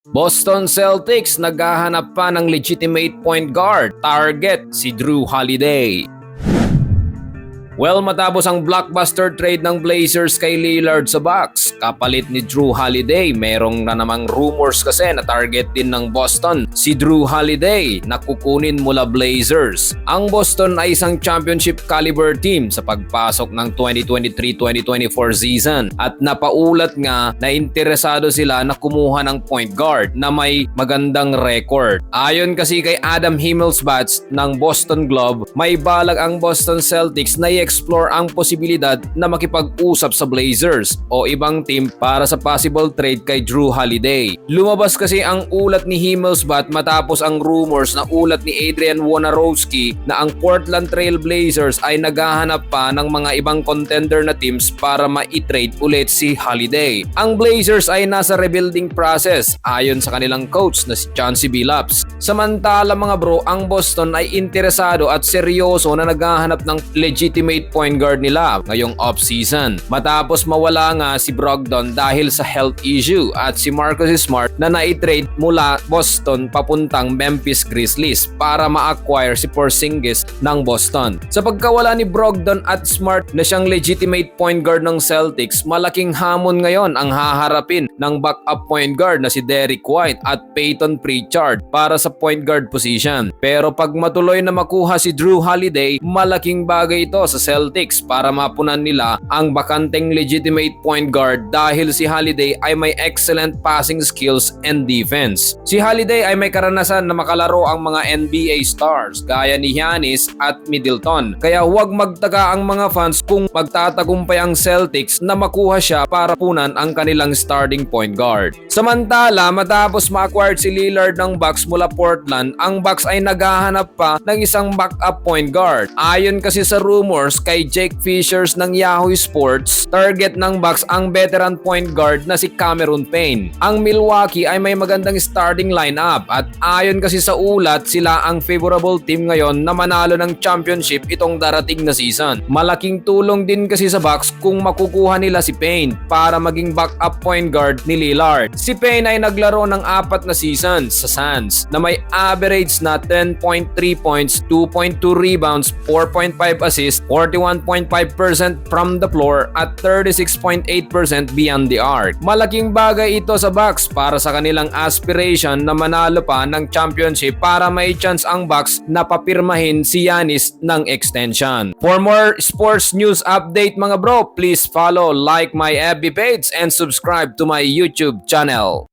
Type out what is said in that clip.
Boston Celtics naghahanap pa ng legitimate point guard. Target si Jrue Holiday. Well, matapos ang blockbuster trade ng Blazers kay Lillard sa Bucks, kapalit ni Jrue Holiday, merong na namang rumors kasi na target din ng Boston si Jrue Holiday na kukunin mula Blazers. Ang Boston ay isang championship caliber team sa pagpasok ng 2023-2024 season at napaulat nga na interesado sila na kumuha ng point guard na may magandang record. Ayon kasi kay Adam Himmelsbach ng Boston Globe, may balag ang Boston Celtics na explore ang posibilidad na makipag-usap sa Blazers o ibang team para sa possible trade kay Jrue Holiday. Lumabas kasi ang ulat ni Himmelsbach matapos ang rumors na ulat ni Adrian Wojnarowski na ang Portland Trail Blazers ay naghahanap pa ng mga ibang contender na teams para ma-trade ulit si Holiday. Ang Blazers ay nasa rebuilding process ayon sa kanilang coach na si Chauncey Billups. Samantala mga bro, ang Boston ay interesado at seryoso na naghahanap ng legitimate point guard nila ngayong off-season. Matapos mawala nga si Brogdon dahil sa health issue at si Marcus Smart na na-trade mula Boston papuntang Memphis Grizzlies para ma-acquire si Porzingis ng Boston. Sa pagkawala ni Brogdon at Smart na siyang legitimate point guard ng Celtics, malaking hamon ngayon ang haharapin ng backup point guard na si Derrick White at Peyton Pritchard para sa point guard position. Pero pag matuloy na makuha si Jrue Holiday, malaking bagay ito sa Celtics para mapunan nila ang bakanteng legitimate point guard dahil si Holiday ay may excellent passing skills and defense. Si Holiday ay may karanasan na makalaro ang mga NBA stars gaya ni Giannis at Middleton. Kaya huwag magtaka ang mga fans kung magtatagumpay ang Celtics na makuha siya para punan ang kanilang starting point guard. Samantala, matapos ma-acquire si Lillard ng Bucks mula Portland, ang Bucks ay naghahanap pa ng isang backup point guard. Ayon kasi sa rumors kay Jake Fishers ng Yahoo Sports, target ng Bucks ang veteran point guard na si Cameron Payne. Ang Milwaukee ay may magandang starting lineup at ayon kasi sa ulat, sila ang favorable team ngayon na manalo ng championship itong darating na season. Malaking tulong din kasi sa Bucks kung makukuha nila si Payne para maging backup point guard ni Lillard. Si Payne ay naglaro ng 4 na seasons sa Suns na may average na 10.3 points, 2.2 rebounds, 4.5 assists, 41.5% from the floor at 36.8% beyond the arc. Malaking bagay ito sa Bucks para sa kanilang aspiration na manalo pa ng championship para may chance ang Bucks na papirmahin si Giannis ng extension. For more sports news update mga bro, please follow, like my FB page and subscribe to my YouTube channel.